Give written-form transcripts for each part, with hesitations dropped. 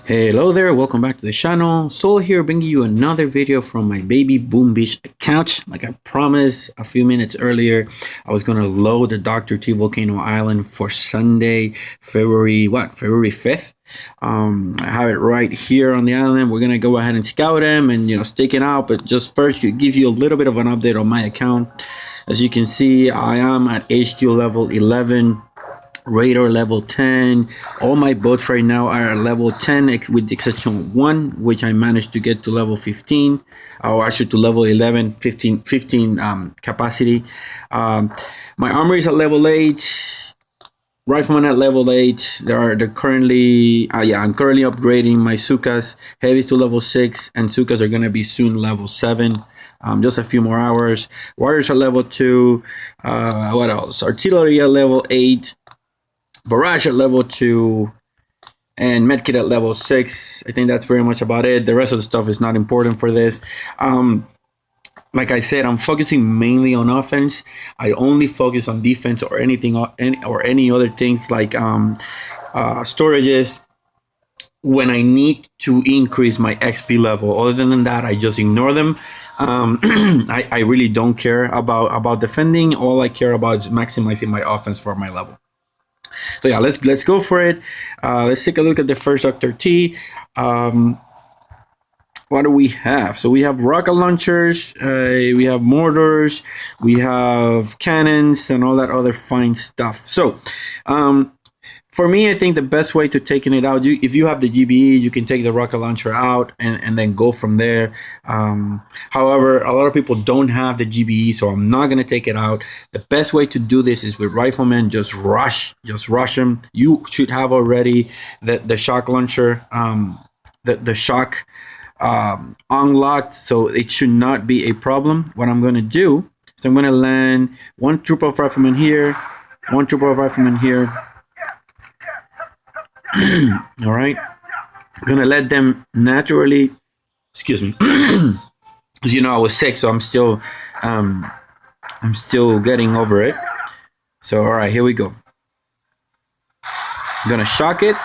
Hello there, welcome back to the channel. Soul here bringing you another video from my baby Boom Beach account. Like I promised a few minutes earlier, I was gonna load the Dr. T Volcano Island for Sunday, February 5th. I have it right here on the island. We're gonna go ahead and scout them and stake it out, but just first to give you a little bit of an update on my account. As you can see, I am at HQ level 11. Radar level 10. All my boats right now are at level 10 with the exception of one, which I managed to get to level 15, or actually to level 11, 15 capacity. My armor is at level 8. Rifleman at level 8. They're currently I'm currently upgrading my Sukas. Heavies to level 6, and Sukas are gonna be soon level 7. Just a few more hours. Warriors at level 2. What else? Artillery at level 8. Barrage at level 2, and medkit at level 6. I think that's very much about it. The rest of the stuff is not important for this. Like I said, I'm focusing mainly on offense. I only focus on defense or anything or any other things like storages when I need to increase my XP level. Other than that, I just ignore them. I really don't care about defending. All I care about is maximizing my offense for my level. So yeah, let's go for it. Let's take a look at the first Dr. T. What do we have? So we have rocket launchers, we have mortars, we have cannons, and all that other fine stuff. So for me, I think the best way to taking it out, if you have the GBE, you can take the rocket launcher out and then go from there. However, a lot of people don't have the GBE, so I'm not going to take it out. The best way to do this is with riflemen. Just rush them. You should have already the shock launcher, the shock unlocked, so it should not be a problem. What I'm going to do is I'm going to land one troop of riflemen here, one troop of riflemen here. All right, I'm gonna let them naturally, excuse me, as you know, I was sick, so I'm still getting over it. So all right, here we go. I'm gonna shock it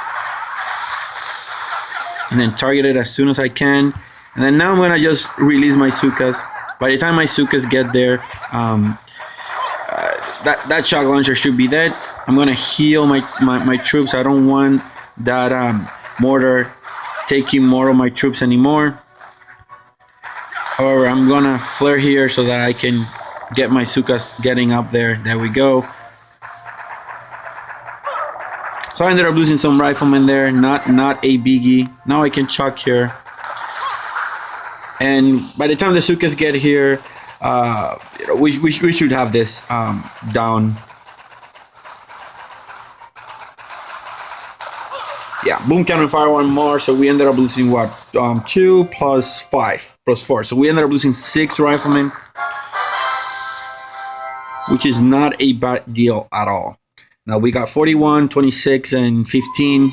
and then target it as soon as I can, and then now I'm gonna just release my Sukas. By the time my Sukas get there, that shock launcher should be dead. I'm gonna heal my troops. I don't want that mortar taking more of my troops anymore. However, I'm gonna flare here so that I can get my Sukas getting up there. There we go. So I ended up losing some riflemen there, not a biggie. Now I can chuck here, and by the time the Sukas get here, we should have this down. Yeah, boom cannon fire one more, so we ended up losing what? 2 plus 5 plus 4. So we ended up losing 6 riflemen, which is not a bad deal at all. Now we got 41, 26, and 15.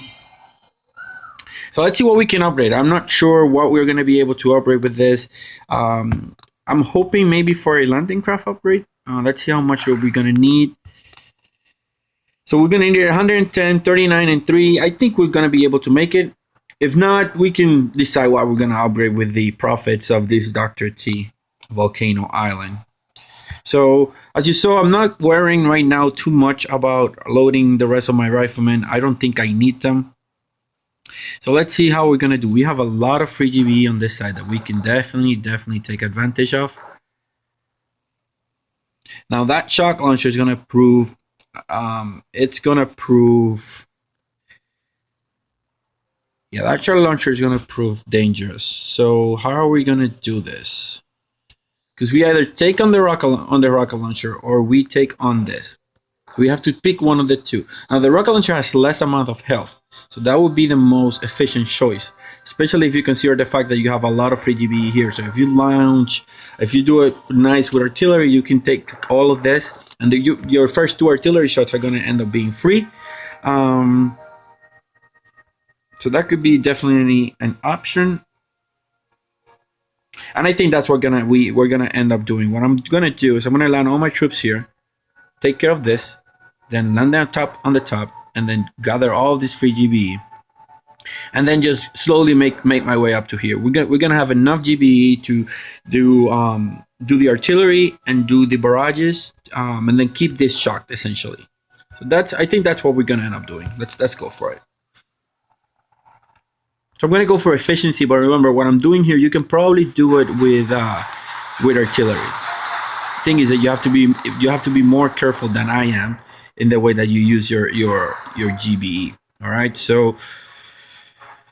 So let's see what we can upgrade. I'm not sure what we're going to be able to upgrade with this. I'm hoping maybe for a landing craft upgrade. Let's see how much we're going to need. So we're going to need 110, 39, and 3. I think we're going to be able to make it. If not, we can decide what we're going to upgrade with the profits of this Dr. T Volcano Island. So as you saw, I'm not worrying right now too much about loading the rest of my riflemen. I don't think I need them. So let's see how we're going to do. We have a lot of free GBE on this side that we can definitely take advantage of. Now that shock launcher is going to prove yeah, that shock launcher is going to prove dangerous. So how are we going to do this? Because we either take on the rocket launcher or we take on this. We have to pick one of the two. Now the rocket launcher has less amount of health, so that would be the most efficient choice, especially if you consider the fact that you have a lot of free GBE here. So if you do it nice with artillery, you can take all of this, and your first 2 artillery shots are going to end up being free. So that could be definitely an option, and I think that's what we're gonna end up doing. What I'm gonna do is I'm gonna land all my troops here, take care of this, then land on the top, and then gather all of this free GBE. and then just slowly make my way up to here. We're gonna have enough GBE to do the artillery and do the barrages, and then keep this shocked essentially. So I think that's what we're gonna end up doing. Let's go for it. So I'm gonna go for efficiency, but remember what I'm doing here. You can probably do it with artillery. Thing is that you have to be more careful than I am in the way that you use your GBE. All right, so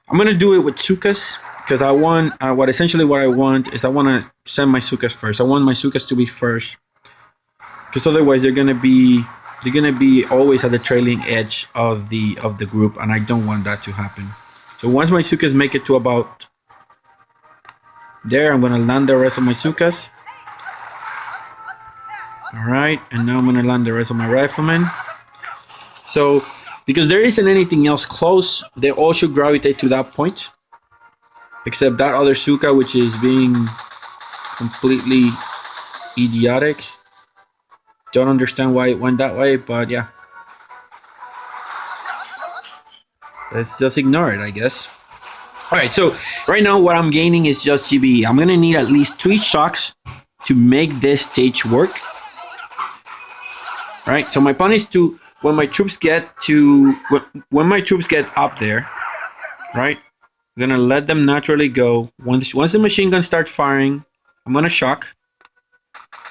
I'm gonna do it with Sukas because I want what I want is I want to send my Sukas first. I want my Sukas to be first because otherwise they're gonna be always at the trailing edge of the group, and I don't want that to happen. So once my Sukas make it to about there, I'm gonna land the rest of my Sukas. All right, and now I'm gonna land the rest of my riflemen. So because there isn't anything else close, they all should gravitate to that point, except that other Suka, which is being completely idiotic. Don't understand why it went that way, but yeah. Let's just ignore it, I guess. All right, so right now what I'm gaining is just GBE. I'm gonna need at least 3 shocks to make this stage work. All right, so my plan is to, when my troops get up there, right, I'm gonna let them naturally go. Once the machine gun starts firing, I'm gonna shock.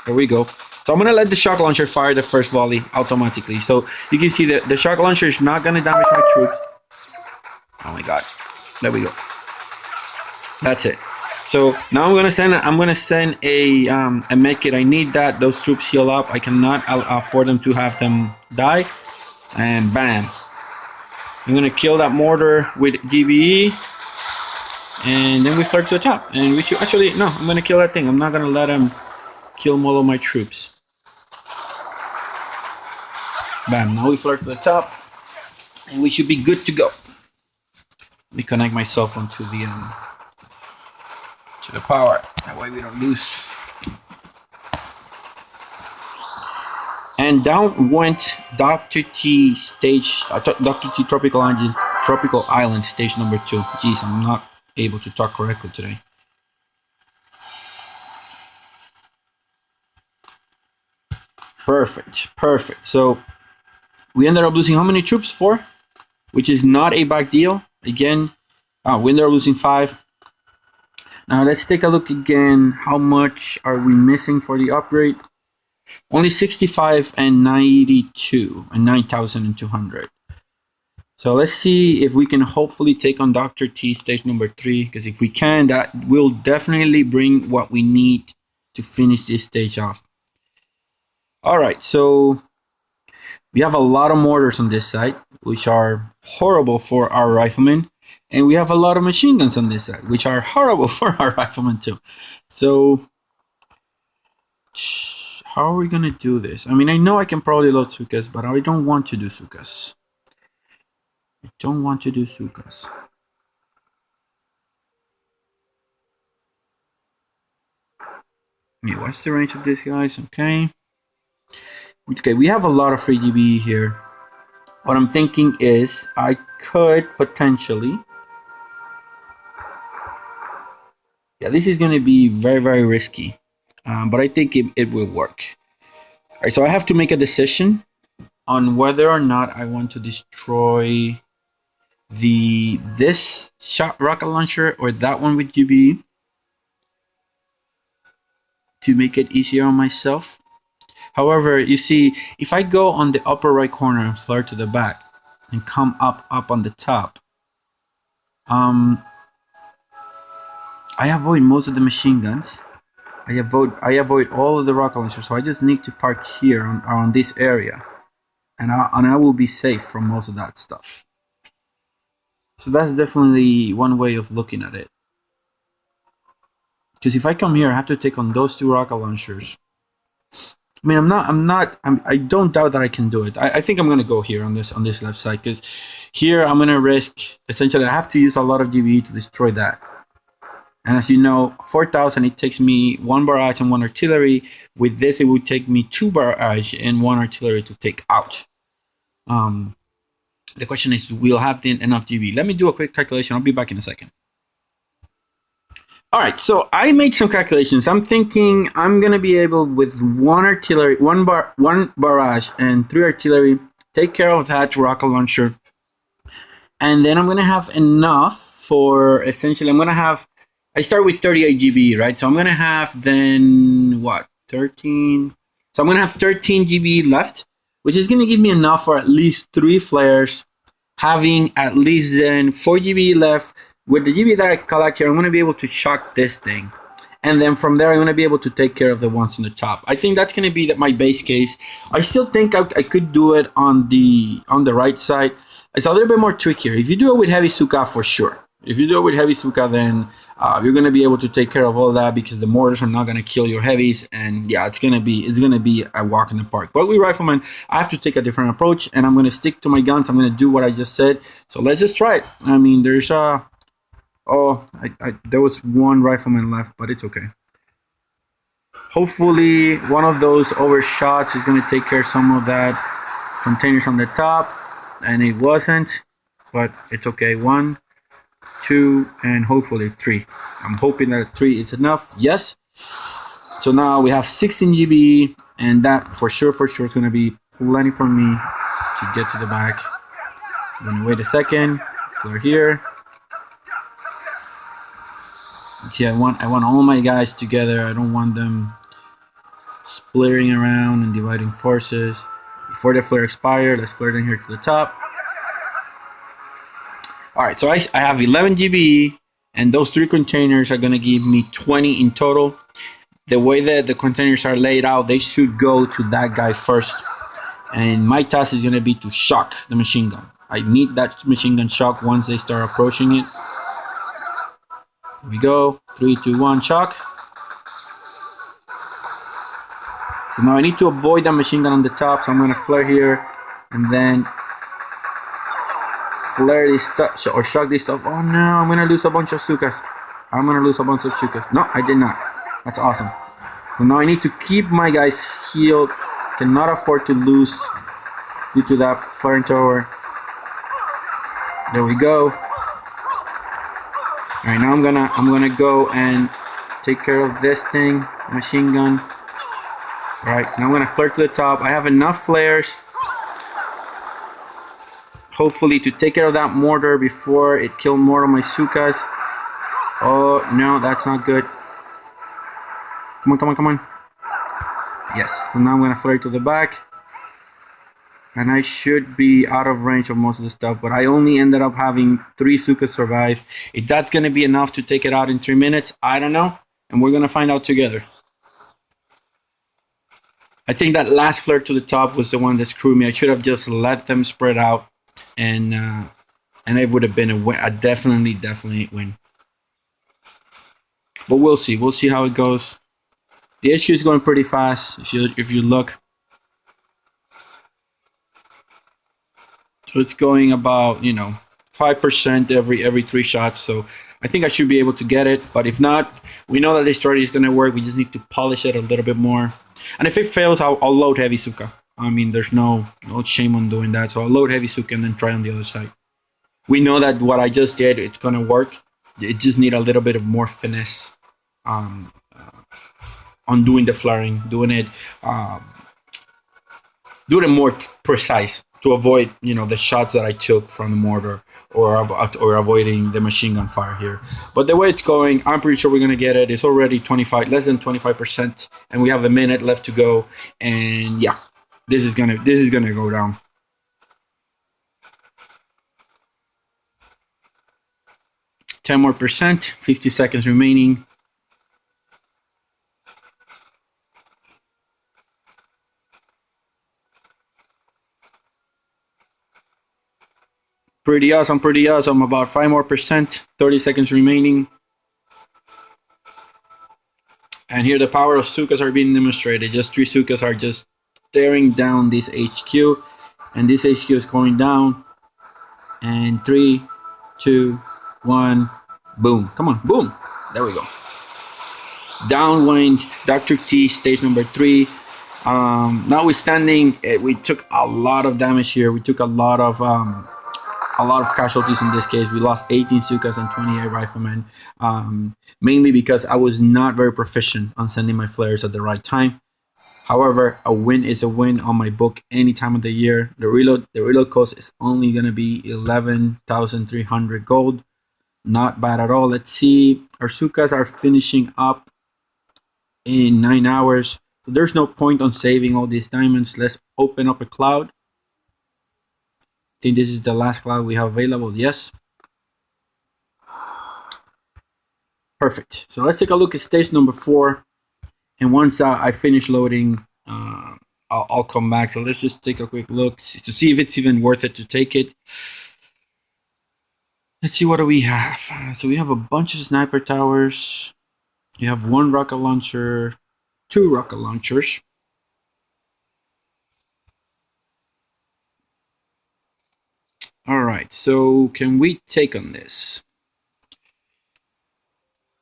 There we go. So I'm gonna let the shock launcher fire the first volley automatically. So you can see that the shock launcher is not gonna damage my troops. Oh my god. There we go. That's it. So now I'm gonna send a medkit. I need that. Those troops heal up. I cannot afford them to have them die. And bam. I'm gonna kill that mortar with GBE. And then we flirt to the top. And we should actually, no, I'm gonna kill that thing. I'm not gonna let him kill all of my troops. Bam, now we flirt to the top. And we should be good to go. Let me connect my cell phone to the power. That way we don't lose. And down went Dr. T stage, Dr. T Tropical Island stage number 2. Jeez, I'm not able to talk correctly today. Perfect. So we ended up losing how many troops? 4, which is not a bad deal. Again, we ended up losing 5. Now let's take a look again. How much are we missing for the upgrade? Only 65 and 92 and 9,200. So let's see if we can hopefully take on Dr. T stage number 3, because if we can, that will definitely bring what we need to finish this stage off. All right, so we have a lot of mortars on this side, which are horrible for our riflemen. And we have a lot of machine guns on this side, which are horrible for our riflemen too. So how are we going to do this? I mean, I know I can probably load Sukas, but I don't want to do Sukas. I don't want to do Sukas. Yeah, what's the range of this, guys? Okay, we have a lot of free GBE here. What I'm thinking is I could potentially... Yeah, this is going to be very, very risky, but I think it will work. All right, so I have to make a decision on whether or not I want to destroy this shot rocket launcher or that one with GBE to make it easier on myself. However, you see, if I go on the upper right corner and flare to the back and come up on the top, I avoid most of the machine guns. I avoid all of the rocket launchers. So I just need to park here on this area, and I will be safe from most of that stuff. So that's definitely one way of looking at it. Because if I come here, I have to take on those 2 rocket launchers. I mean, I don't doubt that I can do it. I think I'm gonna go here on this left side, because here I'm gonna risk, essentially I have to use a lot of GBE to destroy that. And as you know, 4,000, it takes me 1 barrage and 1 artillery. With this, it would take me 2 barrage and 1 artillery to take out. The question is, we'll have enough GB. Let me do a quick calculation. I'll be back in a second. All right, so I made some calculations. I'm thinking I'm gonna be able, with one artillery, one barrage, and 3 artillery, take care of that rocket launcher, and then I'm gonna have enough for, essentially, I'm gonna have. I start with 38 GB, right? So I'm gonna have then what, 13? So I'm gonna have 13 GB left, which is gonna give me enough for at least 3 flares, having at least then 4 GB left. With the GB that I collect here, I'm going to be able to shock this thing. And then from there, I'm going to be able to take care of the ones on the top. I think that's going to be my base case. I still think I could do it on the right side. It's a little bit more trickier. If you do it with heavy Suka, for sure. If you do it with heavy Suka, then you're going to be able to take care of all that, because the mortars are not going to kill your heavies. And yeah, it's going to be a walk in the park. But with riflemen, I have to take a different approach, and I'm going to stick to my guns. I'm going to do what I just said. So let's just try it. I mean, there's there was one rifleman left, but it's okay. Hopefully, one of those overshots is going to take care of some of that containers on the top, and it wasn't, but it's okay. 1, 2, and hopefully 3. I'm hoping that 3 is enough. Yes. So now we have 16 GB, and that for sure is going to be plenty for me to get to the back. I'm going to wait a second. Flare here. See, I want all my guys together. I don't want them splitting around and dividing forces. Before the flare expires, let's flare in here to the top. All right, so I have 11 GB, and those 3 containers are going to give me 20 in total. The way that the containers are laid out, they should go to that guy first. And my task is going to be to shock the machine gun. I need that machine gun shock once they start approaching it. Here we go. 3, 2, 1, shock. So now I need to avoid that machine gun on the top, so I'm going to flare here and then flare this stuff or shock this stuff. Oh no, I'm going to lose a bunch of Sukas. No, I did not. That's awesome. So now I need to keep my guys healed. Cannot afford to lose due to that flaring tower. There we go. All right, now I'm gonna go and take care of this thing, machine gun. All right, now I'm gonna flare to the top. I have enough flares, hopefully, to take care of that mortar before it kills more of my Sukas. Oh no, that's not good. Come on. Yes. So now I'm gonna flare to the back, and I should be out of range of most of the stuff, but I only ended up having 3 Sukas survive. If that's going to be enough to take it out in 3 minutes, I don't know, and we're going to find out together. I think that last flare to the top was the one that screwed me. I should have just let them spread out, and it would have been a win. A definitely win. But we'll see. We'll see how it goes. The HQ is going pretty fast, if you look. So it's going about, 5% every 3 shots. So I think I should be able to get it. But if not, we know that this strategy is going to work. We just need to polish it a little bit more. And if it fails, I'll load heavy Suka. I mean, there's no shame on doing that. So I'll load heavy Suka and then try on the other side. We know that what I just did, it's going to work. It just need a little bit of more finesse on doing the flaring, doing it more precise, to avoid, the shots that I took from the mortar, or avoiding the machine gun fire here. But the way it's going, I'm pretty sure we're gonna get it. It's already less than 25%, and we have a minute left to go. And yeah, this is gonna go down. Ten more percent, 50 seconds remaining. Pretty awesome. About 5 more percent, 30 seconds remaining. And here the power of Sukas are being demonstrated. Just 3 Sukas are just staring down this HQ. And this HQ is going down. And 3, 2, 1, boom. Come on, boom. There we go. Downwind, Dr. T, stage number 3. Notwithstanding, we took a lot of damage here. We took a lot of a lot of casualties in this case. We lost 18 Sukas and 28 riflemen, mainly because I was not very proficient on sending my flares at the right time. However, a win is a win on my book any time of the year. The reload cost is only going to be 11,300 gold. Not bad at all. Let's see. Our Sukas are finishing up in 9 hours. So there's no point on saving all these diamonds. Let's open up a cloud. I think this is the last cloud we have available. Yes. Perfect. So let's take a look at stage number 4. And once I finish loading, I'll come back. So let's just take a quick look to see if it's even worth it to take it. Let's see, what do we have? So we have a bunch of sniper towers. You have 1 rocket launcher, 2 rocket launchers. All right, so can we take on this?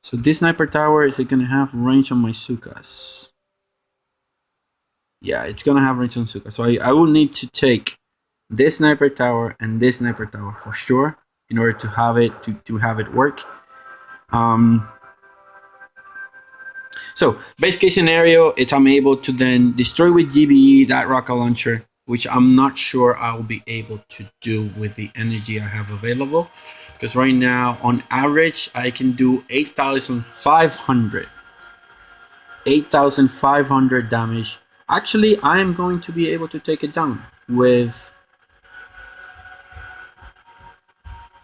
So this sniper tower, is it gonna have range on my Sukas? Yeah, it's gonna have range on Sukas. So I will need to take this sniper tower and this sniper tower for sure in order to have it have it work. So best case scenario is I'm able to then destroy with GBE that rocket launcher, which I'm not sure I'll be able to do with the energy I have available. Because right now, on average, I can do 8,500 damage. Actually, I am going to be able to take it down with...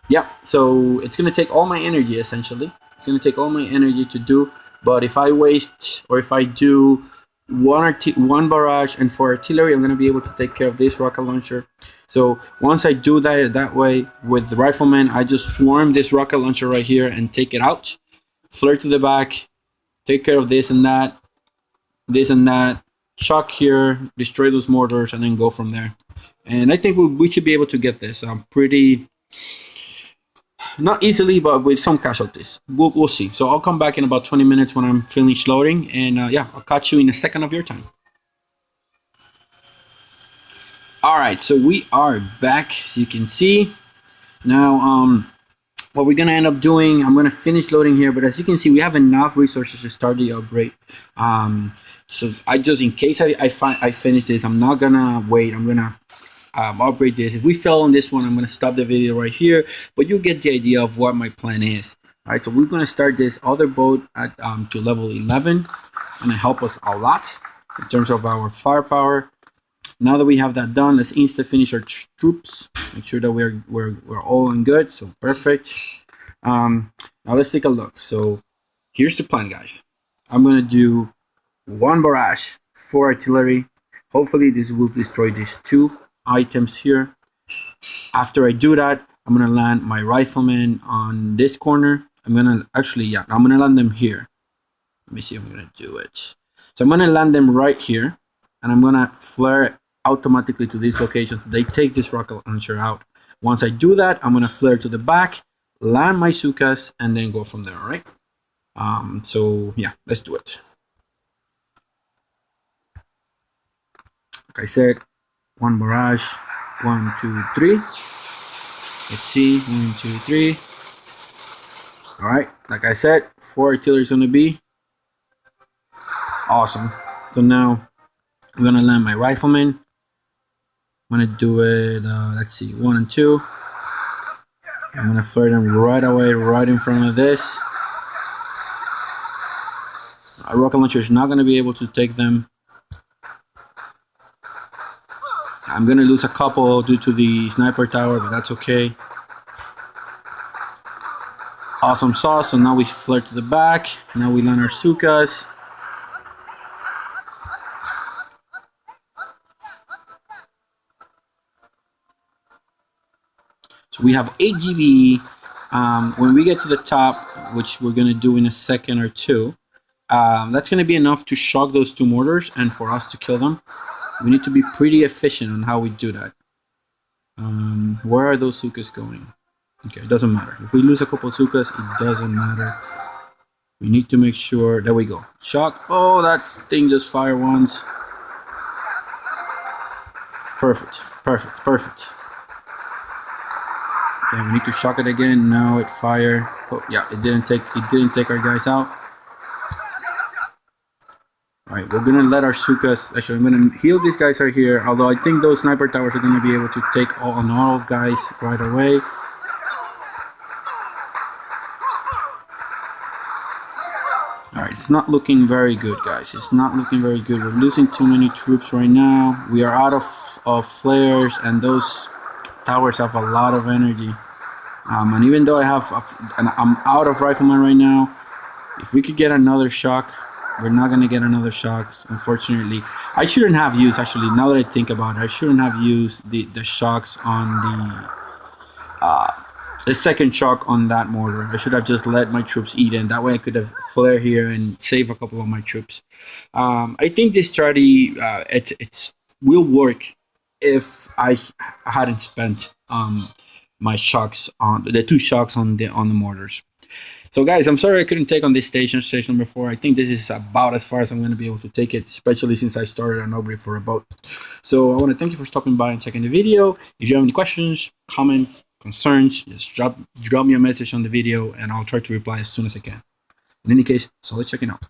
Yeah, so it's going to take all my energy, essentially. It's going to take all my energy to do... But if I waste, or if I do one barrage and 4 artillery, I'm going to be able to take care of this rocket launcher. So once I do that way with the rifleman, I just swarm this rocket launcher right here and take it out. Flare to the back, take care of this and that, shock here, destroy those mortars, and then go from there. And I think we should be able to get this pretty... Not easily, but with some casualties. We'll see. So I'll come back in about 20 minutes when I'm finished loading. And yeah, I'll catch you in a second of your time. All right, so we are back, as you can see. Now, what we're going to end up doing, I'm going to finish loading here. But as you can see, we have enough resources to start the upgrade. So I just, in case I finish this, I'm not going to wait. I'm going to upgrade this. If we fail on this one, I'm going to stop the video right here, but you get the idea of what my plan is. All right, so we're going to start this other boat at to level 11, and it help us a lot in terms of our firepower. Now that we have that done, let's insta finish our troops. Make sure that we're all in good. So perfect. Now let's take a look. So here's the plan, guys. I'm going to do 1 barrage, 4 artillery. Hopefully this will destroy these 2 items here. After I do that, I'm gonna land my riflemen on this corner. I'm gonna land them here. Let me see if I'm gonna do it. So I'm gonna land them right here, and I'm gonna flare automatically to these locations. They take this rocket launcher out. Once I do that, I'm gonna flare to the back, land my Sukas, and then go from there. All right. So yeah, let's do it. Like I said, 1 barrage, 1, 2, 3. Let's see, 1, 2, 3. All right, like I said, 4 artillery is gonna be awesome. So now I'm gonna land my riflemen. I'm gonna do it. Let's see, 1 and 2. I'm gonna flare them right away, right in front of this. A rocket launcher is not gonna be able to take them. I'm gonna lose a couple due to the sniper tower, but that's okay. Awesome sauce. So now we flare to the back. Now we land our Sukas. So we have 8 GBE. When we get to the top, which we're gonna do in a second or two, that's gonna be enough to shock those 2 mortars and for us to kill them. We need to be pretty efficient on how we do that. Where are those Sukas going? Okay, it doesn't matter. If we lose a couple of Sukas, it doesn't matter. We need to make sure. There we go. Shock. Oh, that thing just fired once. Perfect. Perfect. Perfect. Okay, we need to shock it again. Now it fired. Oh yeah, it didn't take our guys out. Alright, we're gonna let our Sukas, actually I'm gonna heal these guys right here, although I think those sniper towers are gonna be able to take all guys right away. Alright, it's not looking very good, guys. It's not looking very good. We're losing too many troops right now. We are out of flares, and those towers have a lot of energy. And even though I'm out of rifleman right now, if we could get another shock, we're not going to get another shock, unfortunately. I shouldn't have used, actually, now that I think about it, I shouldn't have used the shocks on the second shock on that mortar. I should have just let my troops eat in. That way I could have flare here and save a couple of my troops. I think this strategy, it will work if I hadn't spent my shocks on the 2 shocks on the mortars. So guys, I'm sorry I couldn't take on this station number 4. I think this is about as far as I'm going to be able to take it, especially since I started on Aubrey for a boat. So I want to thank you for stopping by and checking the video. If you have any questions, comments, concerns, just drop me a message on the video and I'll try to reply as soon as I can. In any case, solid checking out.